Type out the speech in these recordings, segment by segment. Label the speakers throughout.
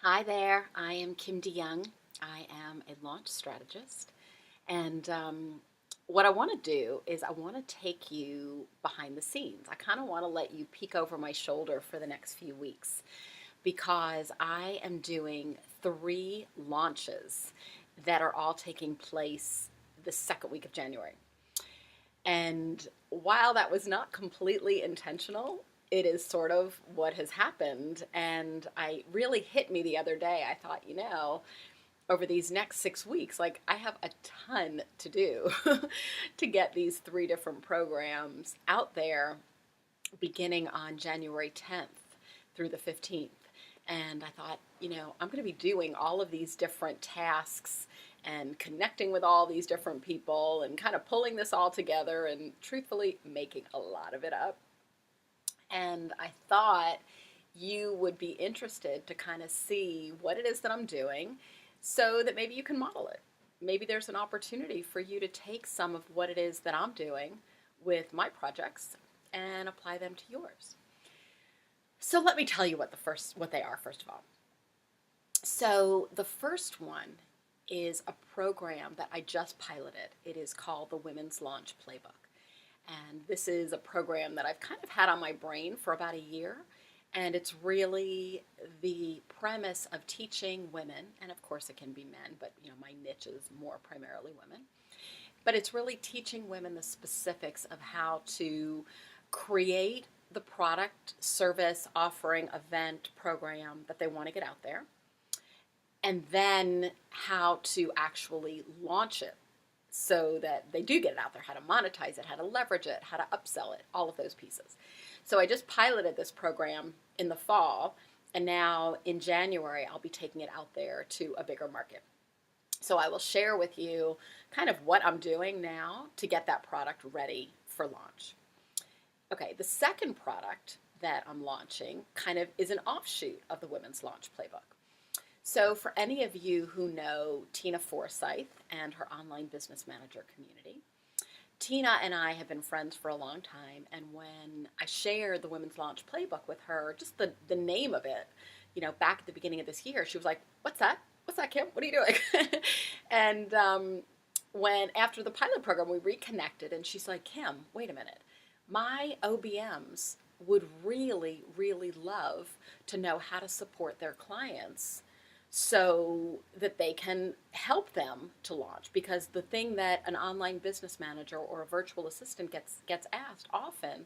Speaker 1: Hi there, I am Kim DeYoung. I am a launch strategist. And what I want to do is I want to take you behind the scenes. I kind of want to let you peek over my shoulder for the next few weeks because I am doing three launches that are all taking place the second week of January. And while that was not completely intentional, it is sort of what has happened. And I really hit me the other day. I thought, over these next 6 weeks, like I have a ton to do to get these three different programs out there beginning on January 10th through the 15th. And I thought, I'm going to be doing all of these different tasks and connecting with all these different people and kind of pulling this all together and truthfully making a lot of it up. And I thought you would be interested to kind of see what it is that I'm doing so that maybe you can model it. Maybe there's an opportunity for you to take some of what it is that I'm doing with my projects and apply them to yours. So let me tell you what they are first of all. So the first one is a program that I just piloted. It is called the Women's Launch Playbook. And this is a program that I've kind of had on my brain for about a year. And it's really the premise of teaching women, and of course it can be men, but my niche is more primarily women. But it's really teaching women the specifics of how to create the product, service, offering, event, program that they want to get out there, and then how to actually launch it so that they do get it out there, how to monetize it, how to leverage it, how to upsell it, all of those pieces. So I just piloted this program in the fall, and now in January I'll be taking it out there to a bigger market. So I will share with you kind of what I'm doing now to get that product ready for launch. Okay, the second product that I'm launching kind of is an offshoot of the Women's Launch Playbook. So for any of you who know Tina Forsyth and her online business manager community, Tina and I have been friends for a long time, and when I shared the Women's Launch Playbook with her, just the name of it, back at the beginning of this year, she was like, "What's that? What's that, Kim? What are you doing?" And when after the pilot program, we reconnected, and she's like, "Kim, wait a minute. My OBMs would really, really love to know how to support their clients so that they can help them to launch, because the thing that an online business manager or a virtual assistant gets asked often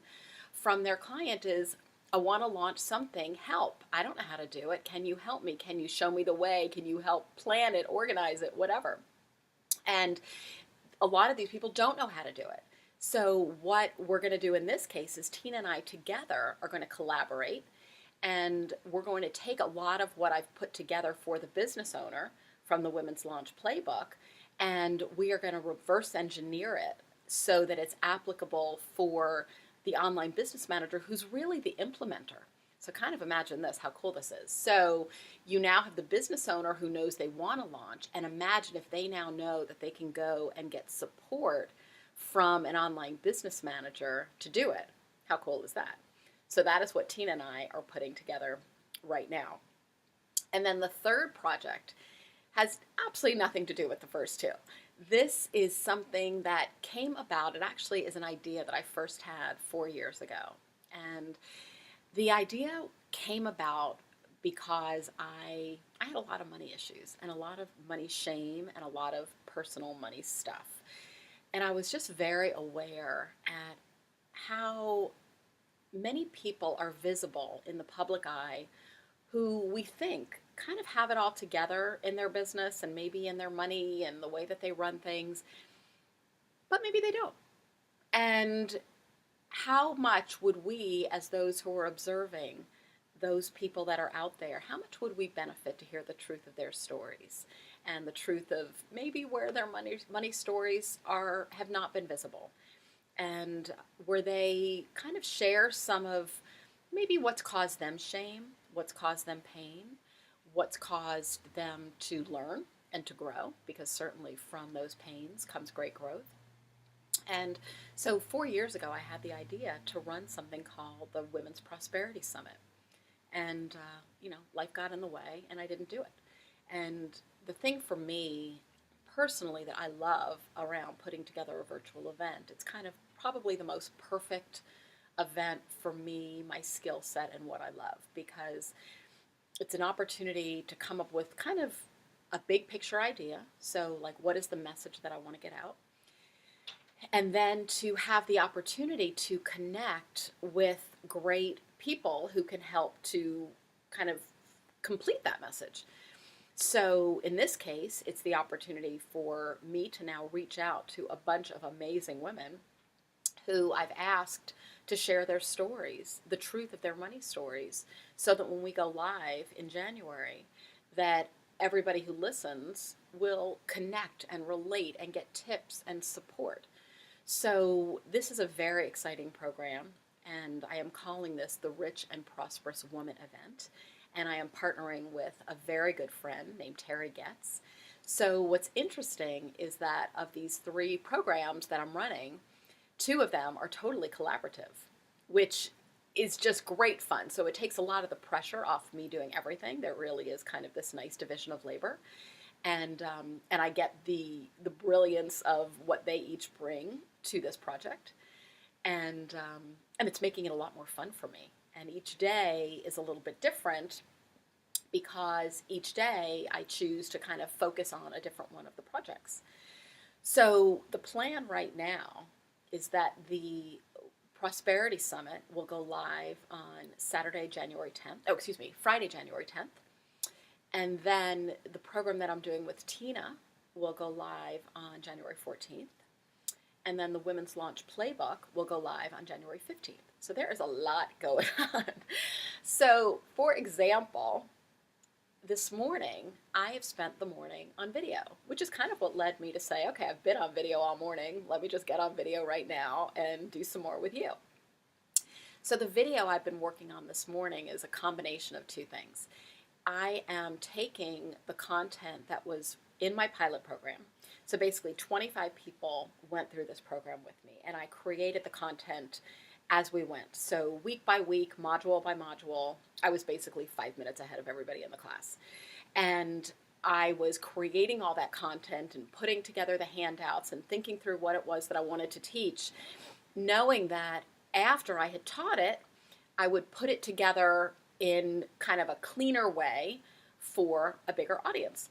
Speaker 1: from their client is, I want to launch something, help. I don't know how to do it. Can you help me? Can you show me the way? Can you help plan it, organize it, whatever?" And a lot of these people don't know how to do it. So what we're going to do in this case is Tina and I together are going to collaborate, and we're going to take a lot of what I've put together for the business owner from the Women's Launch Playbook, and we are going to reverse engineer it so that it's applicable for the online business manager who's really the implementer. So kind of imagine this, how cool this is. So you now have the business owner who knows they want to launch, and imagine if they now know that they can go and get support from an online business manager to do it. How cool is that? So that is what Tina and I are putting together right now. And then the third project has absolutely nothing to do with the first two. This is something that came about. It actually is an idea that I first had 4 years ago. And the idea came about because I had a lot of money issues and a lot of money shame and a lot of personal money stuff. And I was just very aware at how many people are visible in the public eye who we think kind of have it all together in their business and maybe in their money and the way that they run things, but maybe they don't. And how much would we, as those who are observing those people that are out there, how much would we benefit to hear the truth of their stories and the truth of maybe where their money stories have not been visible, and where they kind of share some of maybe what's caused them shame, what's caused them pain, what's caused them to learn and to grow, because certainly from those pains comes great growth. And so 4 years ago, I had the idea to run something called the Women's Prosperity Summit. And, life got in the way and I didn't do it. And the thing for me personally that I love around putting together a virtual event, it's kind of probably the most perfect event for me, my skill set, and what I love, because it's an opportunity to come up with kind of a big picture idea. So, like, what is the message that I want to get out? And then to have the opportunity to connect with great people who can help to kind of complete that message. So in this case, it's the opportunity for me to now reach out to a bunch of amazing women who I've asked to share their stories, the truth of their money stories, so that when we go live in January, that everybody who listens will connect and relate and get tips and support. So this is a very exciting program, and I am calling this the Rich and Prosperous Woman Event. And I am partnering with a very good friend named Terry Getz. So what's interesting is that of these 3 programs that I'm running, 2 of them are totally collaborative, which is just great fun. So it takes a lot of the pressure off me doing everything. There really is kind of this nice division of labor. And I get the brilliance of what they each bring to this project. And it's making it a lot more fun for me. And each day is a little bit different because each day I choose to kind of focus on a different one of the projects. So the plan right now is that the Prosperity Summit will go live on Friday, January 10th. And then the program that I'm doing with Tina will go live on January 14th. And then the Women's Launch Playbook will go live on January 15th. So there is a lot going on. So, for example, this morning, I have spent the morning on video, which is kind of what led me to say, okay, I've been on video all morning. Let me just get on video right now and do some more with you. So the video I've been working on this morning is a combination of 2 things. I am taking the content that was in my pilot program. So basically 25 people went through this program with me, and I created the content as we went. So week by week, module by module, I was basically 5 minutes ahead of everybody in the class. And I was creating all that content and putting together the handouts and thinking through what it was that I wanted to teach, knowing that after I had taught it, I would put it together in kind of a cleaner way for a bigger audience.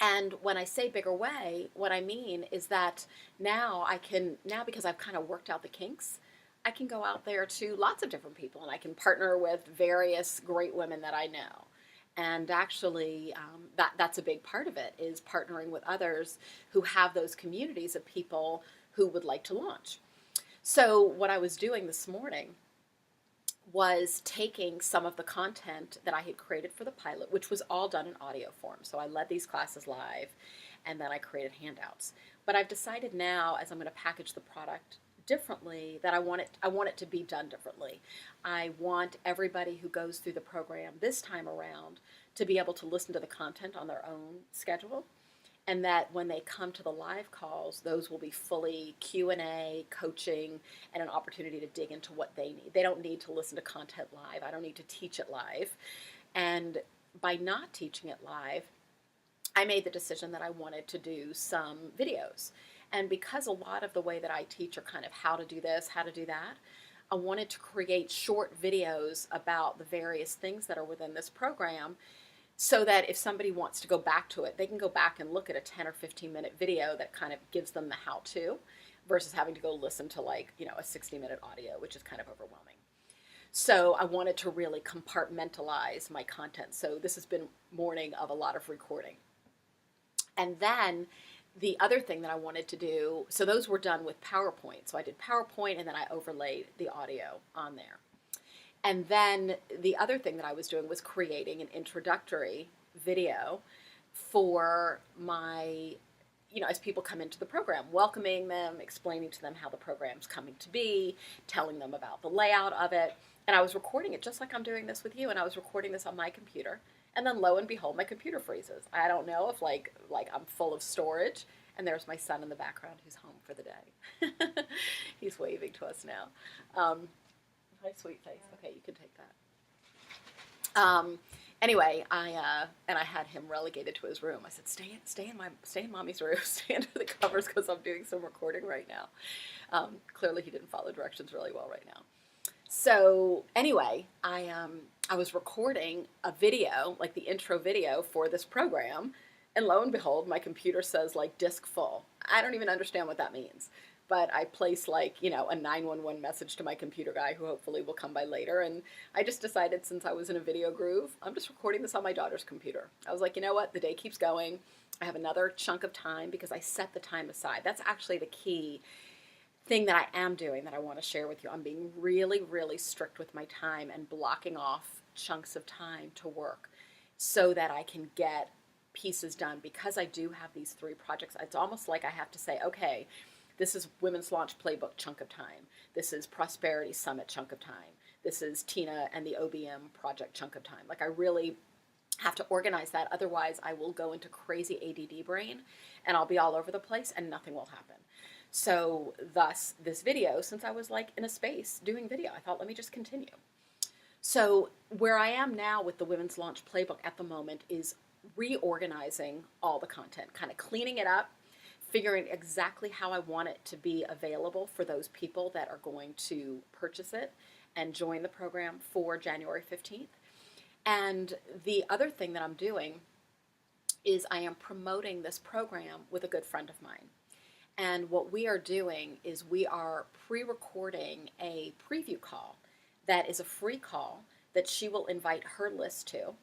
Speaker 1: And when I say bigger way, what I mean is that now because I've kind of worked out the kinks, I can go out there to lots of different people and I can partner with various great women that I know. And actually, that's a big part of it, is partnering with others who have those communities of people who would like to launch. So what I was doing this morning was taking some of the content that I had created for the pilot, which was all done in audio form. So I led these classes live, and then I created handouts. But I've decided now, as I'm going to package the product differently, that I want it to be done differently. I want everybody who goes through the program this time around to be able to listen to the content on their own schedule, and that when they come to the live calls, those will be fully Q&A, coaching, and an opportunity to dig into what they need. They don't need to listen to content live. I don't need to teach it live. And by not teaching it live, I made the decision that I wanted to do some videos. And because a lot of the way that I teach are kind of how to do this, how to do that, I wanted to create short videos about the various things that are within this program, so that if somebody wants to go back to it, they can go back and look at a 10 or 15-minute video that kind of gives them the how-to, versus having to go listen to a 60-minute audio, which is kind of overwhelming. So I wanted to really compartmentalize my content. So this has been morning of a lot of recording. And then the other thing that I wanted to do, so those were done with PowerPoint. So I did PowerPoint and then I overlaid the audio on there. And then the other thing that I was doing was creating an introductory video for my, as people come into the program, welcoming them, explaining to them how the program's coming to be, telling them about the layout of it. And I was recording it just like I'm doing this with you, and I was recording this on my computer. And then lo and behold, my computer freezes. I don't know if like I'm full of storage. And there's my son in the background who's home for the day. He's waving to us now. Hi, sweet face. Okay, you can take that. Um, anyway, and I had him relegated to his room. I said, stay in mommy's room, stay under the covers because I'm doing some recording right now. Clearly, he didn't follow directions really well right now. So anyway, I was recording a video, like the intro video for this program, and lo and behold, my computer says like disk full. I don't even understand what that means. But I place like, a 911 message to my computer guy who hopefully will come by later. And I just decided, since I was in a video groove, I'm just recording this on my daughter's computer. I was like, you know what? The day keeps going. I have another chunk of time because I set the time aside. That's actually the key thing that I am doing that I want to share with you. I'm being really, really strict with my time and blocking off chunks of time to work so that I can get pieces done. Because I do have these 3 projects, it's almost like I have to say, okay, this is Women's Launch Playbook chunk of time. This is Prosperity Summit chunk of time. This is Tina and the OBM project chunk of time. Like, I really have to organize that. Otherwise, I will go into crazy ADD brain and I'll be all over the place and nothing will happen. So thus this video, since I was like in a space doing video, I thought, let me just continue. So where I am now with the Women's Launch Playbook at the moment is reorganizing all the content, kind of cleaning it up, figuring exactly how I want it to be available for those people that are going to purchase it and join the program for January 15th. And the other thing that I'm doing is I am promoting this program with a good friend of mine. And what we are doing is we are pre-recording a preview call that is a free call that she will invite her list to,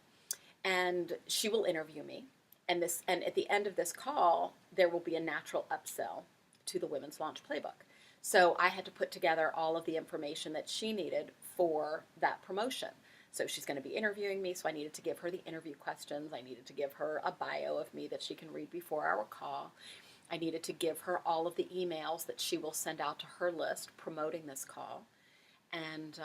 Speaker 1: and she will interview me. And at the end of this call, there will be a natural upsell to the Women's Launch Playbook. So I had to put together all of the information that she needed for that promotion. So she's going to be interviewing me, so I needed to give her the interview questions. I needed to give her a bio of me that she can read before our call. I needed to give her all of the emails that she will send out to her list promoting this call. And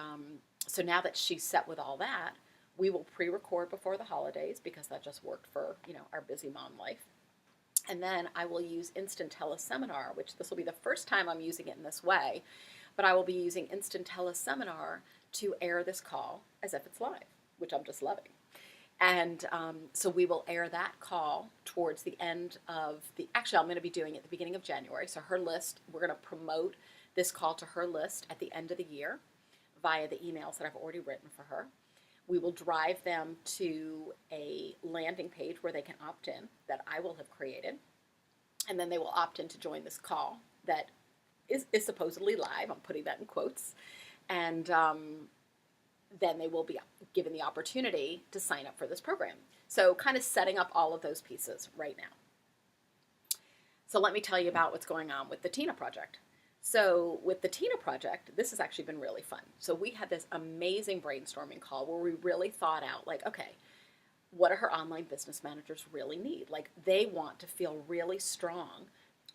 Speaker 1: so now that she's set with all that, we will pre-record before the holidays because that just worked for, our busy mom life. And then I will use Instant Teleseminar, which this will be the first time I'm using it in this way, but I will be using Instant Teleseminar to air this call as if it's live, which I'm just loving. And so we will air that call towards the end of actually I'm going to be doing it at the beginning of January. So her list, we're going to promote this call to her list at the end of the year via the emails that I've already written for her. We will drive them to a landing page where they can opt in that I will have created. And then they will opt in to join this call that is supposedly live. I'm putting that in quotes. And then they will be given the opportunity to sign up for this program. So kind of setting up all of those pieces right now. So let me tell you about what's going on with the Tina Project. So with the Tina Project, this has actually been really fun. So we had this amazing brainstorming call where we really thought out, like, okay, what do her online business managers really need? Like, they want to feel really strong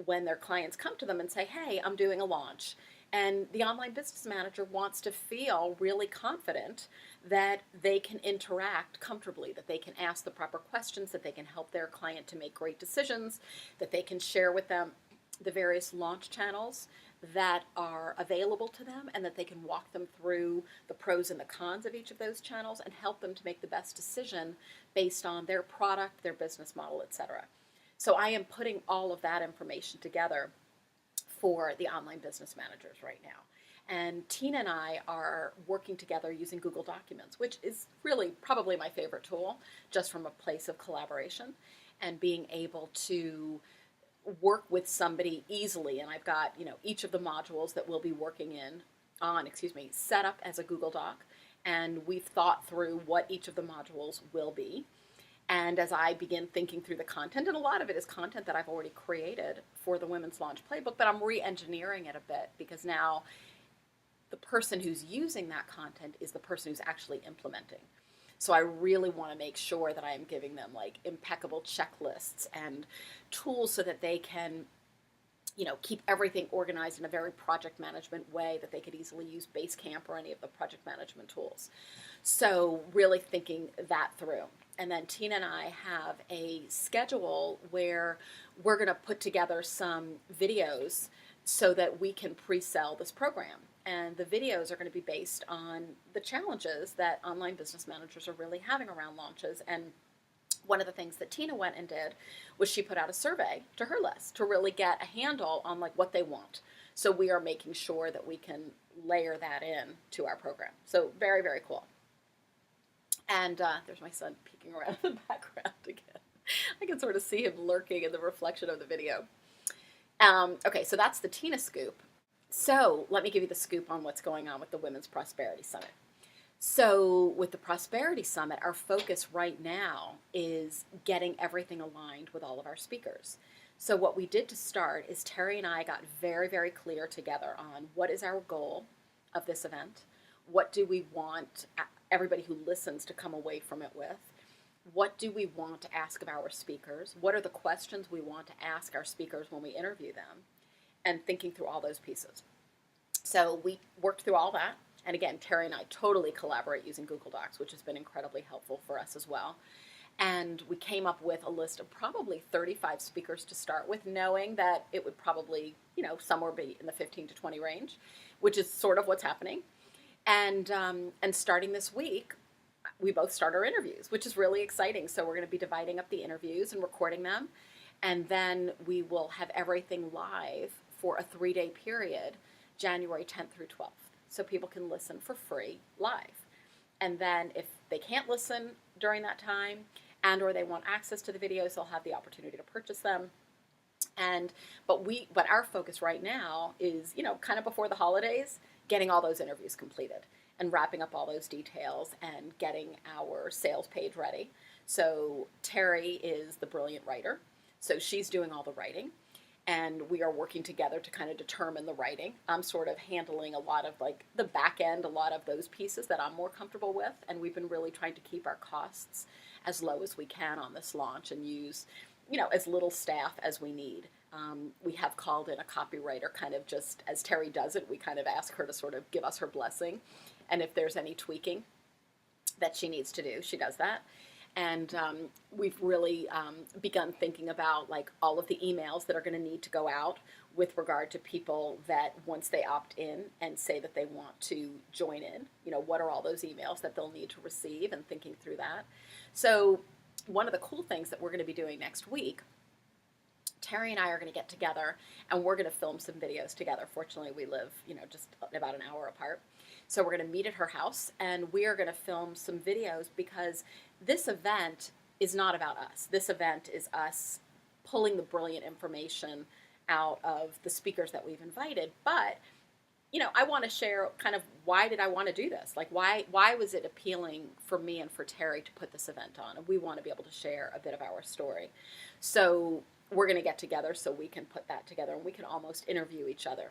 Speaker 1: when their clients come to them and say, hey, I'm doing a launch. And the online business manager wants to feel really confident that they can interact comfortably, that they can ask the proper questions, that they can help their client to make great decisions, that they can share with them the various launch channels that are available to them, and that they can walk them through the pros and the cons of each of those channels and help them to make the best decision based on their product, their business model, etc. So I am putting all of that information together for the online business managers right now. And Tina and I are working together using Google Documents, which is really probably my favorite tool, just from a place of collaboration and being able to work with somebody easily. And I've got, each of the modules that we'll be working set up as a Google Doc. And we've thought through what each of the modules will be. And as I begin thinking through the content, and a lot of it is content that I've already created for the Women's Launch Playbook, but I'm re-engineering it a bit because now the person who's using that content is the person who's actually implementing. So I really want to make sure that I am giving them like impeccable checklists and tools so that they can, keep everything organized in a very project management way, that they could easily use Basecamp or any of the project management tools. So really thinking that through. And then Tina and I have a schedule where we're going to put together some videos so that we can pre-sell this program. and the videos are going to be based on the challenges that online business managers are really having around launches. And one of the things that Tina went and did was she put out a survey to her list to really get a handle on like what they want. So we are making sure that we can layer that in to our program. So very, very cool. And there's my son peeking around in the background again. I can sort of see him lurking in the reflection of the video. Okay, so that's the Tina scoop. So let me give you the scoop on what's going on with the Women's Prosperity Summit. So with the Prosperity Summit, our focus right now is getting everything aligned with all of our speakers. So what we did to start is Terry and I got very, very clear together on what is our goal of this event, what do we want everybody who listens to come away from it with, what do we want to ask of our speakers, what are the questions we want to ask our speakers when we interview them, and thinking through all those pieces. So we worked through all that. And again, Terry and I totally collaborate using Google Docs, which has been incredibly helpful for us as well. And we came up with a list of probably 35 speakers to start with, knowing that it would probably, somewhere be in the 15 to 20 range, which is sort of what's happening. And starting this week, we both start our interviews, which is really exciting. So we're going to be dividing up the interviews and recording them. And then we will have everything live for a 3-day period, January 10th through 12th. So people can listen for free live. And then if they can't listen during that time and or they want access to the videos, they'll have the opportunity to purchase them. But our focus right now is, kind of before the holidays, getting all those interviews completed and wrapping up all those details and getting our sales page ready. So Terry is the brilliant writer. So she's doing all the writing. And we are working together to kind of determine the writing. I'm sort of handling a lot of like the back end, a lot of those pieces that I'm more comfortable with. And we've been really trying to keep our costs as low as we can on this launch and use, as little staff as we need. We have called in a copywriter kind of just as Terry does it. We kind of ask her to sort of give us her blessing. And if there's any tweaking that she needs to do, she does that. And we've really begun thinking about like all of the emails that are going to need to go out with regard to people that once they opt in and say that they want to join in, what are all those emails that they'll need to receive and thinking through that. So one of the cool things that we're going to be doing next week, Terry and I are going to get together and we're going to film some videos together. Fortunately, we live, just about an hour apart. So we're going to meet at her house and we are going to film some videos because this event is not about us. This event is us pulling the brilliant information out of the speakers that we've invited. But, I want to share kind of why did I want to do this? Like why was it appealing for me and for Terry to put this event on? And we want to be able to share a bit of our story. So we're going to get together so we can put that together and we can almost interview each other.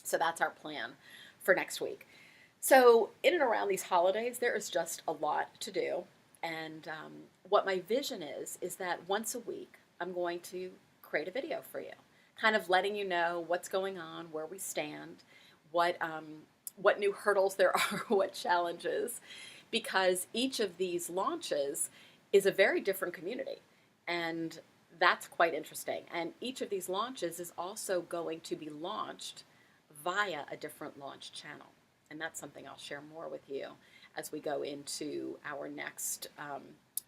Speaker 1: So that's our plan for next week. So in and around these holidays, there is just a lot to do. And what my vision is that once a week, I'm going to create a video for you, kind of letting you know what's going on, where we stand, what new hurdles there are, what challenges, because each of these launches is a very different community. And that's quite interesting. And each of these launches is also going to be launched via a different launch channel. And that's something I'll share more with you as we go into our next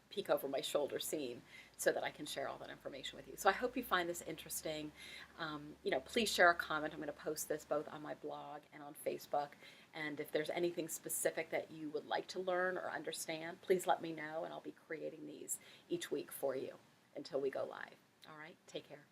Speaker 1: peek over my shoulder scene so that I can share all that information with you. So I hope you find this interesting. Please share a comment. I'm going to post this both on my blog and on Facebook. And if there's anything specific that you would like to learn or understand, please let me know and I'll be creating these each week for you until we go live. All right, take care.